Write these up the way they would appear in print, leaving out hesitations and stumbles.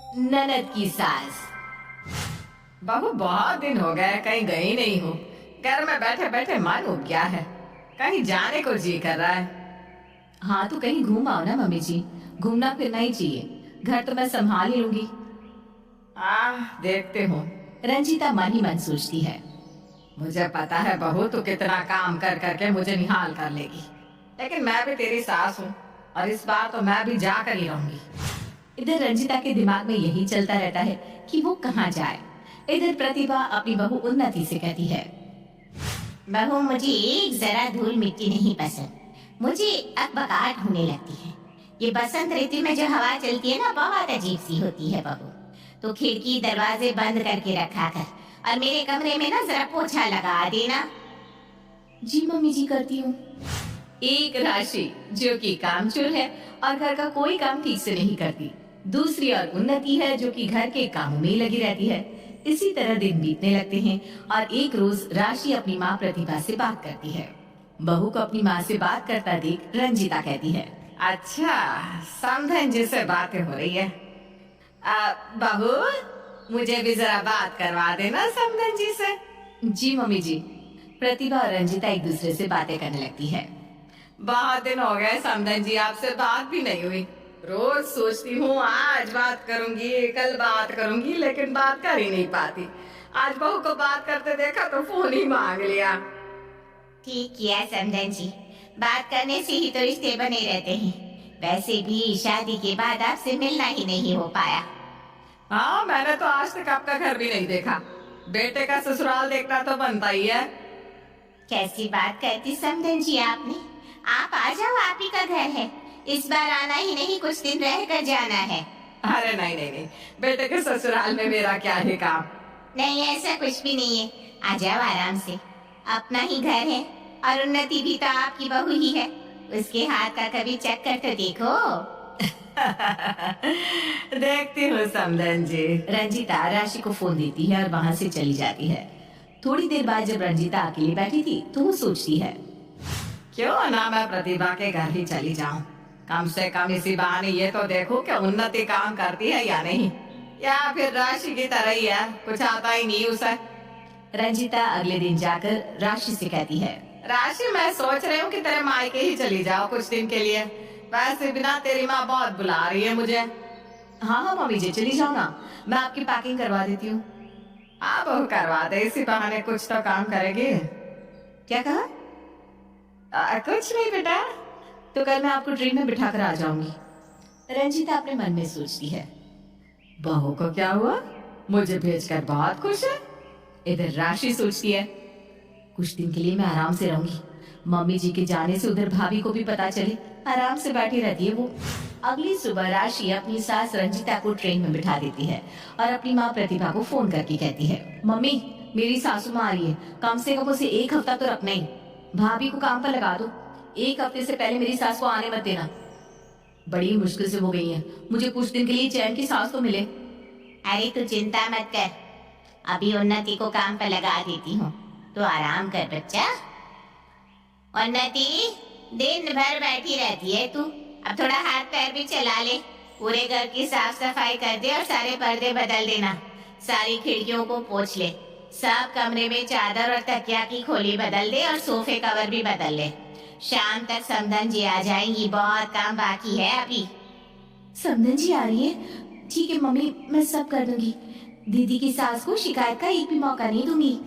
ननद की सास। बहू बहुत दिन हो गए कहीं गई नहीं हूँ। घर में बैठे बैठे मन उब गया है। कहीं जाने को जी कर रहा है। हाँ तो कहीं घूम आओ ना मम्मी जी, घूमना फिरना ही चाहिए, घर तो मैं संभाल ही लूंगी। देखते हूँ। रंजीता मन ही मन सोचती है। मुझे पता है बहू तू कितना काम कर करके मुझे निहाल कर लेगी, लेकिन मैं भी तेरी सास हूँ और इस बार तो मैं भी जाकर ही रहूंगी। इधर रंजीता के दिमाग में यही चलता रहता है कि वो कहाँ जाए। इधर प्रतिभा अपनी बहू उन्नति से कहती है, बहू मुझे एक जरा धूल मिट्टी नहीं पसंद, मुझे अकबकाहट होने लगती है। ये बसंत ऋतु में जो हवा चलती है ना, बहुत अजीब सी होती है बहू। तो खिड़की दरवाजे बंद करके रखा कर और मेरे कमरे में ना जरा पोछा लगा देना। जी मम्मी जी करती हूँ। एक राशि जो कि कामचोर है और घर का कोई काम ठीक से नहीं करती, दूसरी और उन्नति है जो कि घर के कामों में ही लगी रहती है। इसी तरह दिन बीतने लगते हैं और एक रोज राशि अपनी माँ प्रतिभा से बात करती है। बहू को अपनी माँ से बात करता देख रंजीता कहती है, अच्छा, समधन जी से बातें हो रही है। बहू मुझे भी जरा बात करवा देना समधन जी से। जी मम्मी जी। प्रतिभा और रंजीता एक दूसरे से बातें करने लगती है। बहुत दिन हो गए समधन जी, आपसे बात भी नहीं हुई। रोज सोचती हूँ आज बात करूंगी, कल बात करूंगी, लेकिन बात कर ही नहीं पाती। आज बहू को बात करते देखा तो फोन ही मांग लिया। ठीक किया समधन जी, बात करने से ही तो रिश्ते बने रहते हैं। वैसे भी शादी के बाद आपसे मिलना ही नहीं हो पाया। हाँ, मैंने तो आज तक आपका घर भी नहीं देखा। बेटे का ससुराल देखना तो बनता ही है। कैसी बात करती समधन जी आपने। आप आ जाओ, आप ही का घर है। इस बार आना ही नहीं, कुछ दिन रह कर जाना है। अरे नहीं नहीं नहीं, बेटे के ससुराल में मेरा क्या है काम। नहीं, ऐसा कुछ भी नहीं है। आ जाओ आराम से, अपना ही घर है और उन्नति भी तो आपकी बहू ही है। उसके हाथ का कभी चक्कर तो देखो। देखती हूँ समधन जी। रंजीता राशि को फोन देती है और वहाँ से चली जाती है। थोड़ी देर बाद जब रंजीता अकेली बैठी थी तो वो सोचती है, क्यों ना मैं प्रतिभा के घर ही चली जाऊं। कम से कम इसी बहाने ये तो देखो कि उन्नति काम करती है या नहीं, या फिर राशि की तरह ही है, कुछ आता ही नहीं उसे। रंजीता अगले दिन जाकर राशि से कहती है, राशि मैं सोच रही हूँ कि तेरे मायके ही चली जाओ कुछ दिन के लिए। वैसे बिना तेरी माँ बहुत बुला रही है मुझे। हाँ हाँ मम्मी जी चली जाओ ना, मैं आपकी पैकिंग करवा देती हूँ। आप वो करवा दे, इसी बहाने कुछ तो काम करेगी। क्या कहा? कुछ नहीं बेटा। तो कल मैं आपको ट्रेन में बिठा कर आ जाऊंगी। रंजीता अपने मन में सोचती है, बहू को क्या हुआ, मुझे भेजकर बहुत खुश है। इधर राशि सोचती है, कुछ दिन के लिए मैं आराम से रहूंगी। मम्मी जी के जाने से उधर भाभी को भी पता चले, आराम से बैठी रहती है वो। अगली सुबह राशि अपनी सास रंजीता को ट्रेन में बिठा देती है और अपनी माँ प्रतिभा को फोन करके कहती है, मम्मी मेरी सासू माँ आ रही है, कम से कम उसे एक हफ्ता तो रखना ही। भाभी को काम पर लगा दो, एक हफ्ते से पहले मेरी सास को आने मत देना। बड़ी मुश्किल से हो गई है, मुझे कुछ दिन के लिए चैन की सांस तो मिले। अरे तू चिंता मत कर, अभी उन्नति को काम पर लगा देती हूँ, तो आराम कर बच्चा। उन्नति दिन भर बैठी रहती है तू, अब थोड़ा हाथ पैर भी चला ले। पूरे घर की साफ सफाई कर दे और सारे पर्दे बदल देना, सारी खिड़कियों को पोंछ ले, सब कमरे में चादर और तकिया की खोली बदल दे और सोफे कवर भी बदल ले। शाम तक समधन जी आ जाएंगी, बहुत काम बाकी है अभी। समधन जी आ रही है? ठीक है मम्मी, मैं सब कर दूंगी। दीदी की सास को शिकायत का एक भी मौका नहीं दूंगी।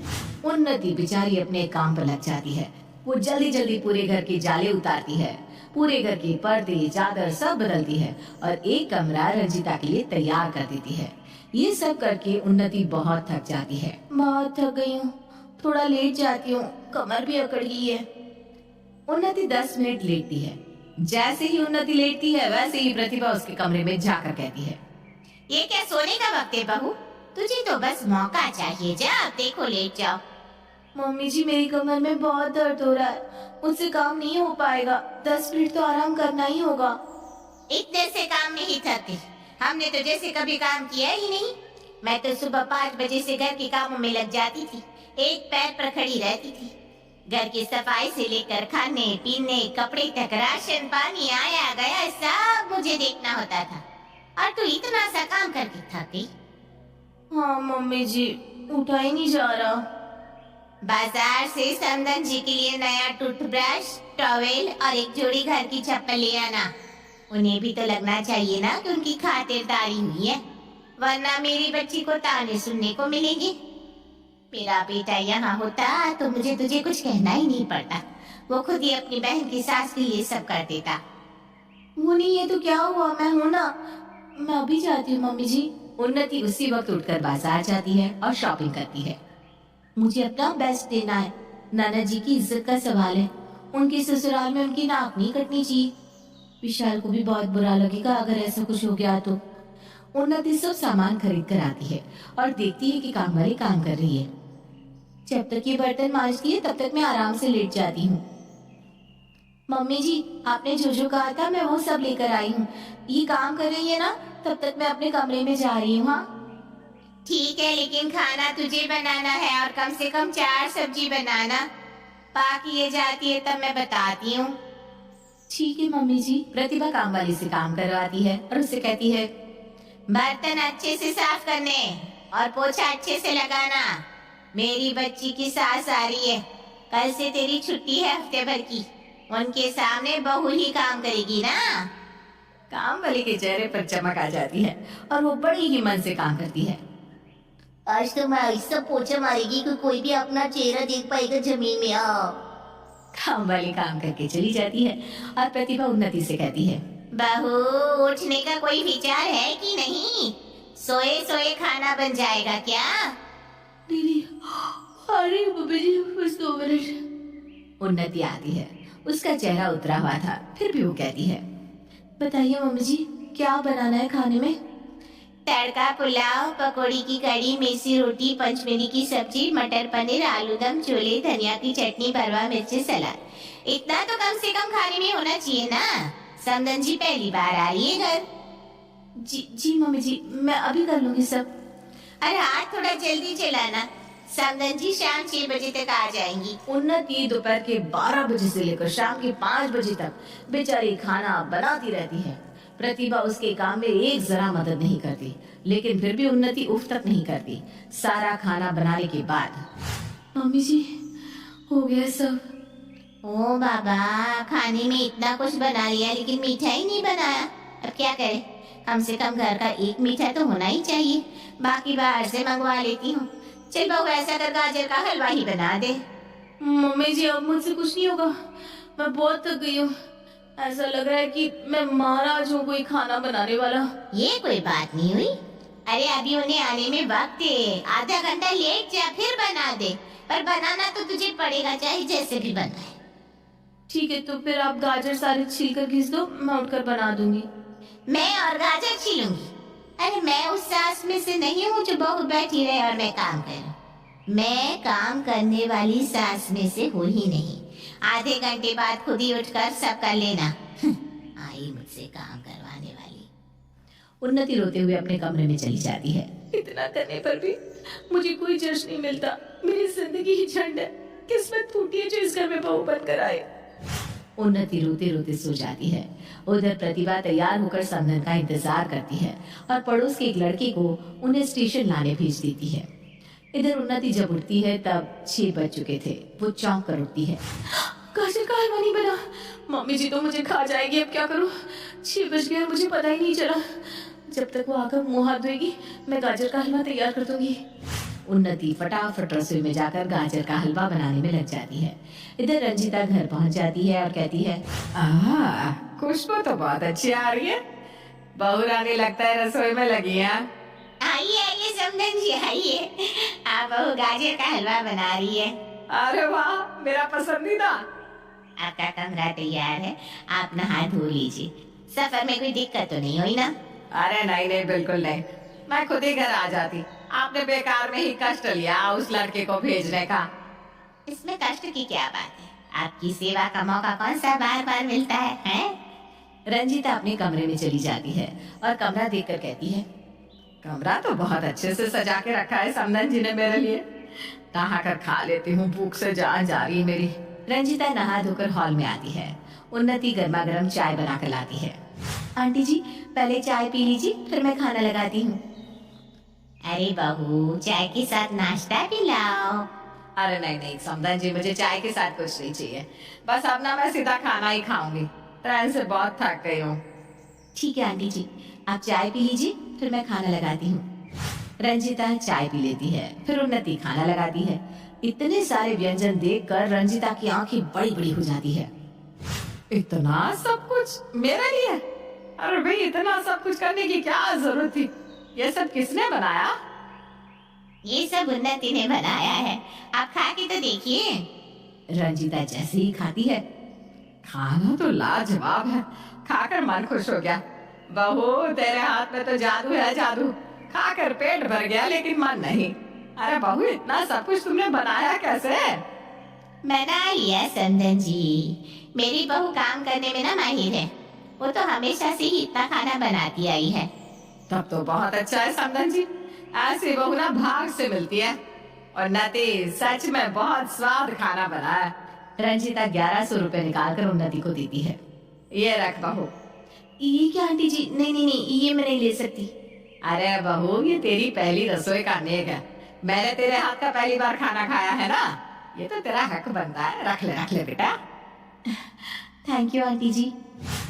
उन्नति बेचारी अपने काम पर लग जाती है। वो जल्दी जल्दी पूरे घर के जाले उतारती है, पूरे घर के पर्दे चादर सब बदलती है और एक कमरा रंजीता के लिए तैयार कर देती है। ये सब करके उन्नति बहुत थक जाती है। बहुत थक गई हूँ, थोड़ा लेट जाती हूँ, कमर भी अकड़ गई है। उन्नति 10 मिनट लेटती है। जैसे ही उन्नति लेटती है वैसे ही प्रतिभा उसके कमरे में जाकर कहती है, ये क्या सोने का वक्त है बहू, तुझे तो बस मौका चाहिए, जा देखो लेट जाओ। मम्मी जी मेरी कमर में बहुत दर्द हो रहा है, मुझसे काम नहीं हो पाएगा, 10 मिनट तो आराम करना ही होगा। इतने से काम नहीं थकते, हमने तो जैसे कभी काम किया ही नहीं। मैं तो सुबह 5 बजे से घर के कामों में लग जाती थी, एक पैर पर खड़ी रहती थी। घर की सफाई से लेकर खाने पीने कपड़े तक, राशन पानी आया गया सब मुझे देखना होता था। और तू इतना सा काम करके थक गई। हाँ मम्मी जी, उठा ही नहीं जा रहा। बाजार से समदन जी के लिए नया टूथब्रश, टॉवेल और एक जोड़ी घर की चप्पल ले आना। उन्हें भी तो लगना चाहिए ना कि उनकी खातिरदारी हुई है, वरना मेरी बच्ची को ताने सुनने को मिलेंगे। मेरा बेटा यहाँ होता तो मुझे तुझे कुछ कहना ही नहीं पड़ता। वो खुद ही अपनी बहन की सास के लिए सब कर देता। वो नहीं है तो क्या हुआ, मैं हूं ना, मैं अभी जाती हूँ मम्मी जी। उन्नति उसी वक्त उठकर बाजार जाती है और शॉपिंग करती है। मुझे अपना बेस्ट देना है। नाना जी की इज्जत का सवाल है, उनके ससुराल में उनकी नाक नहीं कटनी चाहिए। विशाल को भी बहुत बुरा लगेगा अगर ऐसा कुछ हो गया तो। उन्नति सब सामान खरीद कर आती है और देखती है कि काम वाली काम कर रही है। जब तक ये बर्तन मांजती है तब तक मैं आराम से लेट जाती हूँ। मम्मी जी, आपने जो जो कहा था मैं वो सब लेकर आई हूँ। ये काम कर रही है ना, तब तक मैं अपने कमरे में जा रही हूँ। हाँ ठीक है, लेकिन खाना तुझे बनाना है और कम से कम 4 सब्जी बनाना। बाकी ये जाती है तब मैं बताती हूँ। ठीक है मम्मी जी। प्रतिभा काम वाली से काम करवाती है और उससे कहती है, बर्तन अच्छे से साफ करने और पोछा अच्छे से लगाना। मेरी बच्ची की सास आ रही है, कल से तेरी छुट्टी है हफ्ते भर की। उनके सामने बहू ही काम करेगी ना। काम वाली के चेहरे पर चमक आ जाती है और वो बड़ी ही मन से काम करती है। आज तो मैं ऐसा पोछा मारेगी कि कोई भी अपना चेहरा देख पाएगा जमीन में। आओ। काम वाली काम करके चली जाती है और प्रतिभा उन्नति से कहती है, बहू, उठने का कोई विचार है कि नहीं? सोए सोए खाना बन जाएगा क्या? दीदी, अरे मम्मी जी, बस 2 मिनट। उन्नति आती है, उसका चेहरा उतरा हुआ था, फिर भी वो कहती है, बताइए मम्मी जी, क्या बनाना है खाने में? तड़का पुलाव, पकौड़ी की कड़ी, मेसी रोटी, पंचमेरी की सब्जी, मटर पनीर, आलू दम, छोले, धनिया की चटनी, भरवा मिर्ची, सलाद। इतना तो कम से कम खाने में होना चाहिए ना। समदन जी पहली बार आ रही है घर। जी मम्मी जी, मैं अभी कर लूंगी सब। अरे हाथ थोड़ा जल्दी चलाना, समदन जी शाम 6 बजे तक आ जाएंगी। उन्नति दोपहर के 12 बजे से लेकर शाम के 5 बजे तक बेचारी खाना बनाती रहती है। प्रतिभा उसके काम में एक जरा मदद नहीं करती, लेकिन फिर भी उन्नति उफ तक नहीं करती। सारा खाना बनाने के बाद, मम्मी जी, हो गया सब। ओ बाबा, खाने में इतना कुछ बना लिया लेकिन मीठा ही नहीं बनाया। अब क्या करें? कम से कम घर का एक मीठा तो होना ही चाहिए। बाकी बाहर से मंगवा लेती हूँ। चल बहू, ऐसा कर गाजर का हलवा ही बना दे। मम्मी जी, अब मुझसे कुछ नहीं होगा, मैं बहुत थक गई हूँ। ऐसा लग रहा है कि मैं महाराज हूँ कोई खाना बनाने वाला। ये कोई बात नहीं हुई। अरे अभी उन्हें आने में वक्त है, आधा घंटा लेट जा फिर बना दे। पर बनाना तो तुझे पड़ेगा, चाहे जैसे भी बनाए। ठीक है, तो फिर आप गाजर सारे छील कर घिस दो, मैं उठकर बना दूंगी। मैं और गाजर छीलूंगी? अरे मैं उस सास में से नहीं हूँ जो बहू बैठी रहे और मैं काम करूँ। मैं काम करने वाली सास में से हूँ ही नहीं। आधे घंटे बाद खुद ही उठकर सब कर लेना। आई मुझसे काम करवाने वाली। उन्नति रोते हुए अपने कमरे में चली जाती है। इतना करने पर भी मुझे कोई जश्न नहीं मिलता। मेरी जिंदगी ही झंड है। किस्मत फूटी है जो इस घर में बहू बनकर आए। उन्नति रोते रोते सो जाती है। उधर प्रतिभा तैयार होकर समदन का इंतजार करती है और पड़ोस के एक लड़के को उन्हें स्टेशन लाने भेज देती है। इधर उन्नति जब उठती है तब 6 बज चुके थे। वो चौंक कर उठती है। गाजर का हलवा नहीं बना। मम्मी जी तो मुझे खा जाएगी, अब क्या करूं? 6 बज गए, मुझे पता ही नहीं चला। जब तक वो आकर मुंह हाथ धोएगी मैं गाजर का हलवा तैयार कर दूंगी। उन्नति फटाफट रसोई में जाकर गाजर का हलवा बनाने में लग जाती है। इधर रंजिता घर पहुंच जाती है और कहती है, खुशबू तो बहुत अच्छी आ रही है। बहू रानी लगता है रसोई में लगी है। आइए आइए समदन जी, आइए। आप बहू गाजर का हलवा बना रही है। अरे वाह, मेरा पसंदीदा। आपका कमरा तैयार है, आप नहा धो लीजिए। सफर में कोई दिक्कत तो नहीं हुई ना? अरे नहीं नहीं, बिल्कुल नहीं, मैं खुद ही घर आ जाती। आपने बेकार में ही कष्ट लिया उस लड़के को भेजने का। इसमें कष्ट की क्या बात है? आपकी सेवा का मौका कौन सा बार बार मिलता है, हैं? रंजीता अपने कमरे में चली जाती है और कमरा देखकर कहती है, कमरा तो बहुत अच्छे से सजा के रखा है समदन जी ने मेरे लिए। नहा कर खा लेती हूँ, भूख से जान जा रही मेरी। रंजीता नहा धोकर हॉल में आती है। उन्नति गर्मा गर्म चाय बना कर लाती है। आंटी जी पहले चाय पी लीजिए, फिर मैं खाना लगाती हूँ। अरे बहू, चाय के साथ नाश्ता भी लाओ। अरे नहीं नहीं समधन जी, मुझे चाय के साथ कुछ नहीं चाहिए। बस अब ना मैं सीधा खाना ही खाऊंगी, ट्रेन से बहुत थक गई हूँ। ठीक है आंटी जी, आप चाय पी लीजिए, फिर मैं खाना लगाती हूँ। रंजिता चाय पी लेती है, फिर उन्नति खाना लगाती है। इतने सारे व्यंजन देखकर रंजिता की आंखें बड़ी बड़ी हो जाती है। इतना सब कुछ मेरे लिए? अरे भाई, इतना सब कुछ करने की क्या जरूरत थी? ये सब किसने बनाया? ये सब उन्नति ने बनाया है, आप खा के तो देखिए। रंजिता जैसे ही खाती है, खाना तो लाजवाब है, खाकर मन खुश हो गया। बहू, तेरे हाथ में तो जादू है, जादू। खाकर पेट भर गया लेकिन मन नहीं। अरे बहू, इतना सब कुछ तुमने बनाया कैसे? बना लिया समधन जी, मेरी बहू काम करने में ना माहिर है। वो तो हमेशा से ही इतना खाना बनाती आई है। तब तो बहुत अच्छा है समधन जी, ऐसी बहू ना भाग से मिलती है। और नती, सच में बहुत स्वाद खाना बना है। रंजिता 1100 रुपए निकाल कर उन्नति को देती है। ये रख बहू। ये क्या आंटी जी? नहीं नहीं नहीं, ये मैं नहीं ले सकती। अरे बहू, ये तेरी पहली रसोई का नेक है। मैंने तेरे हाथ का पहली बार खाना खाया है ना, ये तो तेरा हक बनता है। रख ले बेटा। थैंक यू आंटी जी।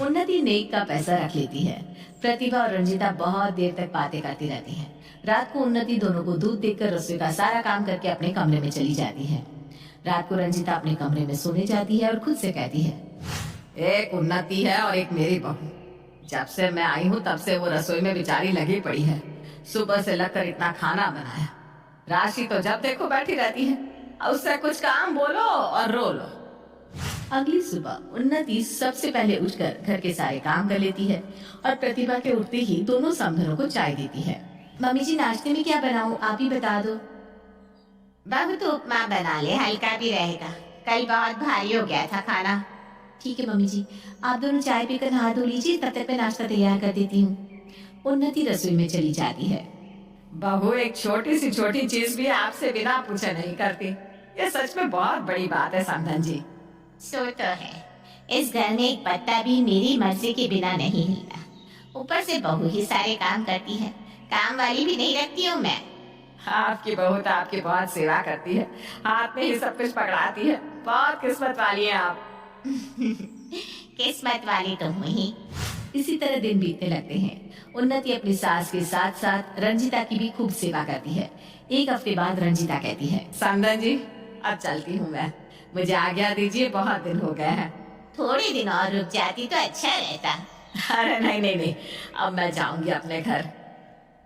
उन्नति नेक का पैसा रख लेती है। प्रतिभा और रंजिता बहुत देर तक बातें करती रहती हैं। रात को उन्नति दोनों को दूध देकर रसोई का सारा काम करके अपने कमरे में चली जाती है। रात को रंजिता अपने कमरे में सोने जाती है और खुद से कहती है, एक उन्नति है और एक मेरी बहू। जब से मैं आई हूँ तब से वो रसोई में बेचारी लगी पड़ी है। सुबह से लगकर इतना खाना बनाया। राशि तो जब देखो बैठी रहती है, और उससे कुछ काम बोलो और रो लो। अगली सुबह उन्नति सबसे पहले उठकर घर के सारे काम कर लेती है और प्रतिभा के उठते ही दोनों समधनों को चाय देती है। मम्मी जी, नाश्ते में क्या बनाऊं, आप ही बता दो। बहू तो उपमा बना ले, हल्का भी रहेगा। कल बहुत भारी हो गया था खाना। ठीक है मम्मी जी, आप दोनों चाय पीकर नहा धो लीजिए, तब तक मैं नाश्ता तैयार कर देती हूँ। उन्नति रसोई में चली जाती है। बहू, एक छोटी सी छोटी चीज भी आपसे बिना पूछे नहीं करती। ये सच में बहुत बड़ी बात है समधन जी। सो तो है, इस घर में एक पत्ता भी मेरी मर्जी के बिना नहीं हिलता। ऊपर से बहू ही सारे काम करती है, काम वाली भी नहीं रखती हूँ मैं। आपकी बहू तो आपकी बहुत सेवा करती है, हाथ में ही सब कुछ पकड़ाती है। बहुत किस्मत वाली हैं आप। किस्मत वाली तो हूँ ही। इसी तरह दिन बीतने लगते हैं। उन्नति अपनी सास के साथ साथ रंजिता की भी खूब सेवा करती है। एक हफ्ते बाद रंजिता कहती है, समधन जी, अब चलती हूँ मैं, मुझे आज्ञा दीजिए, बहुत दिन हो गए हैं। थोड़े दिन और रुक जाती तो अच्छा रहता। अरे नहीं, अब मैं जाऊंगी अपने घर।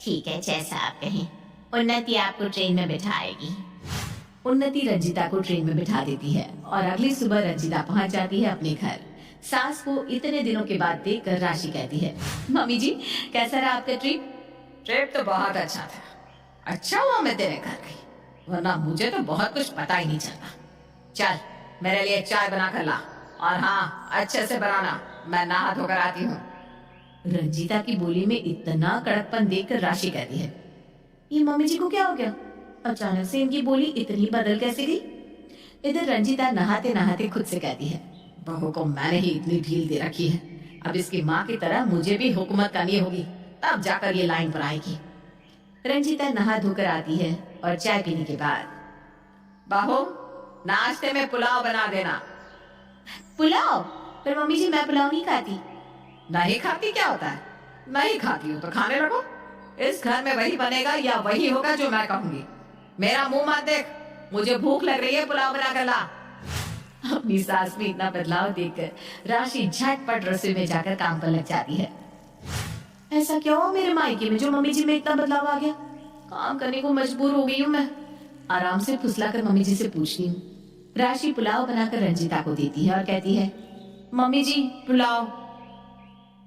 ठीक है, जैसा आप कहें। उन्नति आपको ट्रेन में बिठाएगी। उन्नति रंजिता को ट्रेन में बिठा देती है और अगली सुबह रंजिता पहुंच जाती है अपने घर। सास को इतने दिनों के बाद देखकर राशि कहती है, मम्मी जी, कैसा रहा आपका ट्रिप? ट्रिप तो बहुत अच्छा था। अच्छा हुआ मैं तेरे घर गई, वरना मुझे तो बहुत कुछ पता ही नहीं चलता। चल, मेरे लिए चाय बना कर ला, और हाँ, अच्छे से बनाना, मैं नहा धोकर आती हूँ। रंजिता की बोली में इतना कड़कपन देखकर राशि कहती है, ये मम्मी जी को क्या हो गया? अचानक से इनकी बोली इतनी बदल कैसे गई? इधर रंजिता नहाते नहाते खुद से कहती है, बहू को मैंने ही इतनी ढील दे रखी है, अब इसकी माँ की तरह मुझे भी हुकूमत करनी होगी, तब जाकर ये लाइन पर आएगी। रंजिता नहा धोकर आती है और चाय पीने के बाद, बहू, नाश्ते में पुलाव बना देना। पुलाव? पर मम्मी जी, मैं पुलाव नहीं खाती। नहीं खाती क्या होता है? नहीं खाती हूँ तो खाने लगो। इस घर में वही बनेगा या वही होगा जो मैं कहूँगी। मेरा मुंह मत देख, मुझे भूख लग रही है, पुलाव बना कर ला। अपनी सास में इतना बदलाव देखकर राशि झटपट रसोई में जाकर काम पर लग जाती है। ऐसा क्या हुआ मेरे मायके में जो मम्मी जी में इतना बदलाव आ गया? काम करने को मजबूर हो गई हूँ मैं। आराम से फुसलाकर मम्मी जी से पूछती हूँ। राशि पुलाव बनाकर रंजिता को देती है और कहती है, मम्मी जी, पुलाव।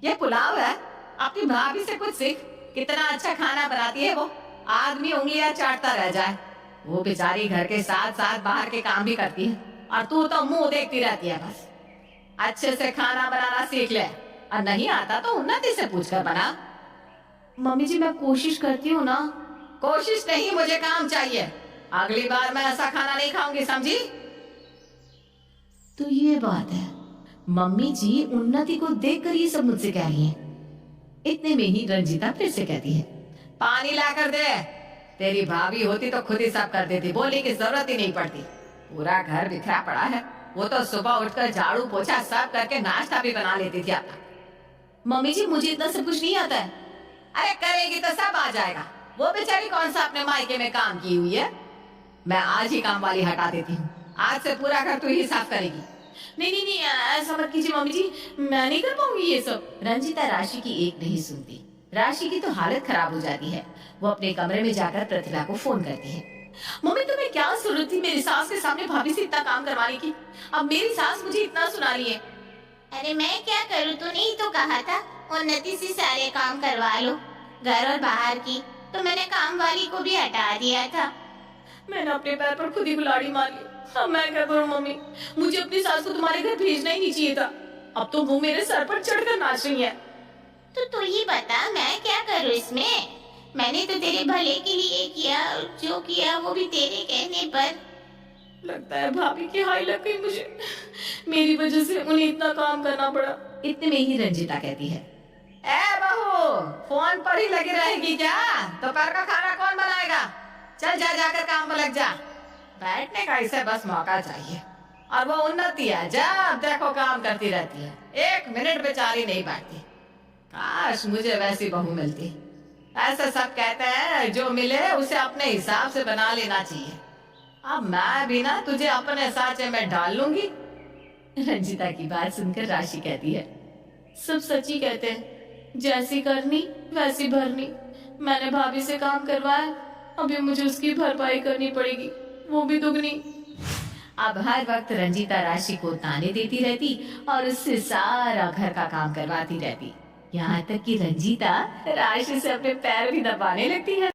ये पुलाव है? अपनी भाभी से कुछ सीख, कितना अच्छा खाना बनाती है वो। आदमी उंगलियां चाटता रह जाए। वो बेचारी घर के साथ साथ बाहर के काम भी करती है, और तू तो मुंह देखती रहती है बस। अच्छे से खाना बनाना सीख ले, और नहीं आता तो उन्नति से पूछकर बना। मम्मी जी, मैं कोशिश करती हूँ ना। कोशिश नहीं, मुझे काम चाहिए। अगली बार मैं ऐसा खाना नहीं खाऊंगी, समझी? तो ये बात है, मम्मी जी उन्नति को देखकर ये सब मुझसे कह रही हैं। इतने में ही रंजीता फिर से कहती है, पानी ला कर दे। तेरी भाभी होती तो खुद ही सब कर देती, बोलने की जरूरत ही नहीं पड़ती। पूरा घर बिखरा पड़ा है, वो तो सुबह उठकर झाड़ू पोछा सब करके नाश्ता भी बना लेती थी अपना। मम्मी जी मुझे इतना सब कुछ नहीं आता है। अरे करेगी तो सब आ जाएगा। वो बेचारी कौन सा अपने मायके में काम की हुई है। मैं आज ही काम वाली हटा देती हूँ, आज से पूरा घर तू ही साफ करेगी। नहीं नहीं नहीं, ऐसा मत कीजिए मम्मी जी, मैं नहीं कर पाऊंगी ये सब। रंजीता राशि की एक नहीं सुनती। राशि की तो हालत खराब हो जाती है। वो अपने कमरे में जाकर प्रतिभा को फोन करती है। मम्मी तुम्हें क्या जरूरत थी मेरी सास के सामने भाभी से इतना काम करवाने की? अब मेरी सास मुझे इतना सुना रही है। अरे मैं क्या करूँ, तूने ही तो कहा था उन्नति से सारे काम करवा लो, घर और बाहर की। तो मैंने काम वाली को भी हटा दिया था। मैंने अपने पैर पर खुद ही कुल्हाड़ी मार ली। अब मैं क्या करूँ मम्मी? मुझे अपनी सास को तुम्हारे घर भेजना ही नहीं चाहिए था। अब तो वो मेरे सर पर चढ़कर नाच रही है। तो तू ही बता मैं क्या करूँ इसमें? मैंने तो तेरे भले के लिए किया, जो किया वो भी तेरे कहने पर। लगता है भाभी की हाई लग गई मुझे। मेरी वजह से उन्हें इतना काम करना पड़ा। इतने में ही रंजीता कहती है, ए बहू, फोन पर ही लगी रहेगी क्या? दोपहर का खाना कौन बनाएगा? चल जा, जाकर काम पर लग जा। बैठने का इसे बस मौका चाहिए। और वो उन्नति है, जब देखो काम करती रहती है, एक मिनट बेचारी नहीं बैठती। काश मुझे वैसी बहू मिलती। ऐसे सब कहते हैं जो मिले उसे अपने हिसाब से बना लेना चाहिए। अब मैं भी ना तुझे अपने सांचे में डाल लूंगी। रंजीता की बात सुनकर राशि कहती है, सब सच ही कहते हैं, जैसी करनी वैसी भरनी। मैंने भाभी से काम करवाया, अभी मुझे उसकी भरपाई करनी पड़ेगी, वो भी दुगनी। अब हर वक्त रंजीता राशि को ताने देती रहती और उससे सारा घर का काम करवाती रहती। यहाँ तक कि रंजीता राशि से अपने पैर भी दबाने लगती है।